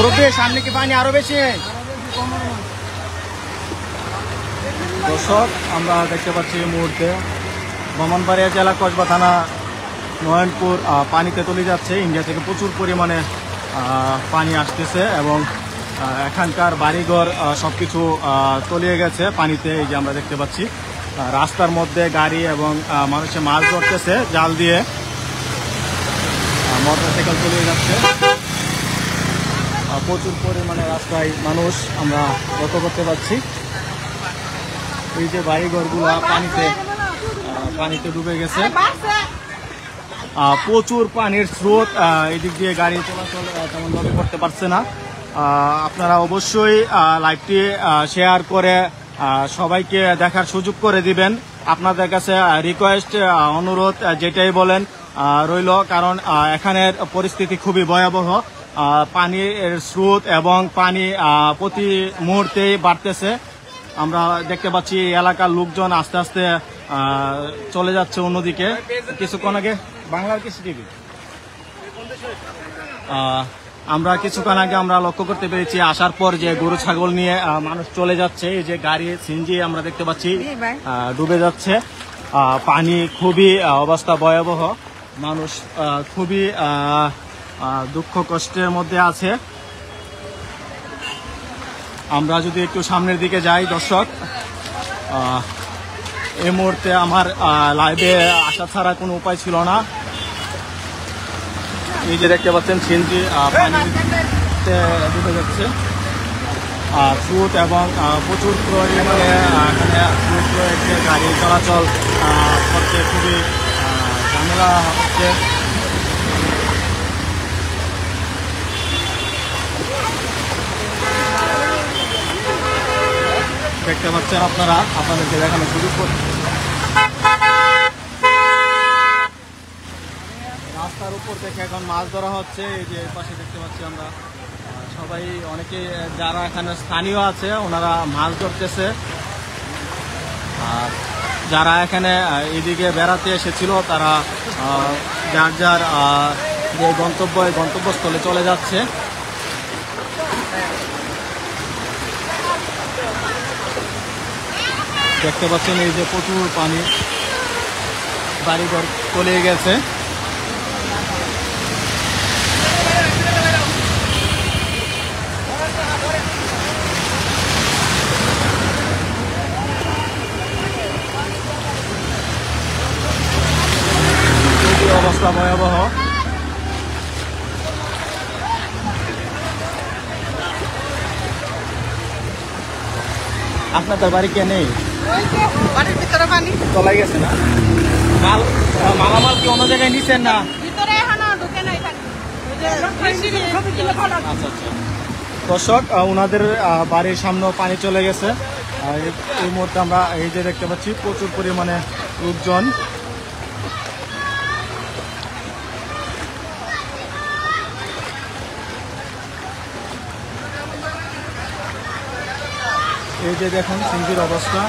মুরব্বী সামনে কি পানি আরো বেশি? দর্শক আমরা দেখতে পাচ্ছি এই মুহূর্তে ব্রাহ্মণবাড়িয়া জেলা কসবা থানা নয়নপুর পানিতে তলিয়ে যাচ্ছে। ইন্ডিয়া থেকে প্রচুর পরিমাণে পানি আসতেছে এবং এখানকার বাড়িঘর সবকিছু তলিয়ে গেছে পানিতে। এই যে আমরা দেখতে পাচ্ছি রাস্তার মধ্যে গাড়ি এবং মানুষে মাছ ধরতেছে জাল দিয়ে, মোটরসাইকেল তলিয়ে যাচ্ছে। প্রচুর পরিমাণে রাস্তায় মানুষ আমরা লক্ষ্য করতে পারছি। এই যে বাড়িঘরগুলো পানিতে ডুবে গেছে। প্রচুর পানির স্রোত, এদিক দিয়ে গাড়ি চলাচল তেমনভাবে করতে পারছে না। আপনারা অবশ্যই লাইভটি শেয়ার করে সবাইকে দেখার সুযোগ করে দিবেন। আপনাদের কাছে রিকোয়েস্ট, অনুরোধ যেটাই বলেন রইল, কারণ এখানের পরিস্থিতি খুবই ভয়াবহ। পানির স্রোত এবং পানি প্রতি মুহূর্তেই বাড়তেছে। আমরা দেখতে পাচ্ছি এলাকার লোকজন আস্তে আস্তে চলে যাচ্ছে অন্যদিকে। কিছুক্ষণ আগে বাংলার কৃষি টিভি আমরা কিছুক্ষণ আগে আমরা লক্ষ্য করতে পেরেছি আসার পর যে গরু ছাগল নিয়ে মানুষ চলে যাচ্ছে। এই যে গাড়ি সিএনজি আমরা দেখতে পাচ্ছি ডুবে যাচ্ছে। পানি খুবই অবস্থা ভয়াবহ, মানুষ খুবই দুঃখ কষ্টের মধ্যে আছে। আমরা যদি একটু সামনের দিকে যাই দর্শক, এই মুহূর্তে আমার লাইভে আসা ছাড়া কোনো উপায় ছিল না। এই যে দেখতে পাচ্ছেন সিএনজি পানিতে ডুবে যাচ্ছে। স্রোত এবং প্রচুর পরিমাণে এখানে স্রোত রয়েছে, গাড়ি চলাচল করতে খুবই ঝামেলা হচ্ছে। দেখতে পাচ্ছেন আপনারা, আপনাদেরকে দেখানো সুযোগ করছে। রাস্তার উপর থেকে এখন মাছ ধরা হচ্ছে। এই যে পাশে দেখতে পাচ্ছি আমরা সবাই, অনেকে যারা এখানে স্থানীয় আছে ওনারা মাছ ধরতেছে। আর যারা এখানে এদিকে বেড়াতে এসেছিল তারা যার যার যে গন্তব্যস্থলে চলে যাচ্ছে। দেখতে পাচ্ছেন এই যে প্রচুর পানি, বাড়িঘর তলিয়ে গেছে। খুবই অবস্থা ভয়াবহ। আপনাদের বাড়ি কে নেই? বাড়ির ভিতরে পানি তলায় গেছে না? মালামাল কি অন্য জায়গায় নিচ্ছেন না? আচ্ছা আচ্ছা। দর্শক, ওনাদের বাড়ির সামনেও পানি চলে গেছে। এই মুহূর্তে আমরা এই যে দেখতে পাচ্ছি প্রচুর পরিমাণে লোকজন। এই যে দেখুন সিঞ্জির অবস্থা।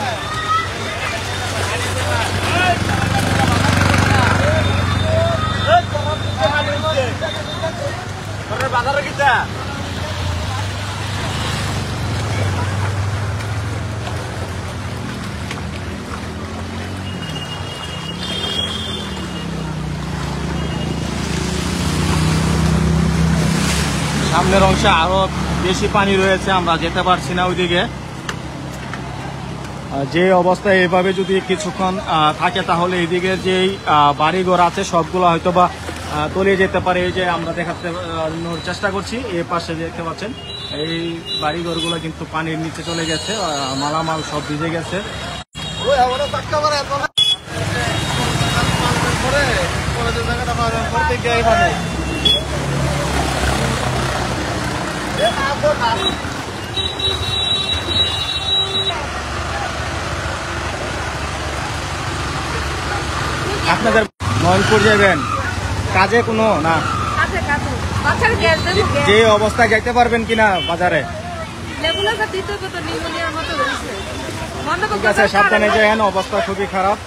সামনের অংশে আরো বেশি পানি রয়েছে, আমরা যেতে পারছি না ওইদিকে। যে অবস্থায় এভাবে যদি কিছুক্ষণ থাকে তাহলে এদিকে যেই বাড়িঘর আছে সবগুলো হয়তো বা তলিয়ে যেতে পারে। এই যে আমরা দেখানোর চেষ্টা করছি, এ পাশে দেখতে পাচ্ছেন এই বাড়িঘরগুলো কিন্তু পানির নিচে চলে গেছে, মালামাল সব ভিজে গেছে। আপনাদের নয়নপুর যাবেন কাজে কোনো না? যে অবস্থায় যাইতে পারবেন কিনা বাজারে? ঠিক আছে, সাবধানে যান, অবস্থা খুবই খারাপ।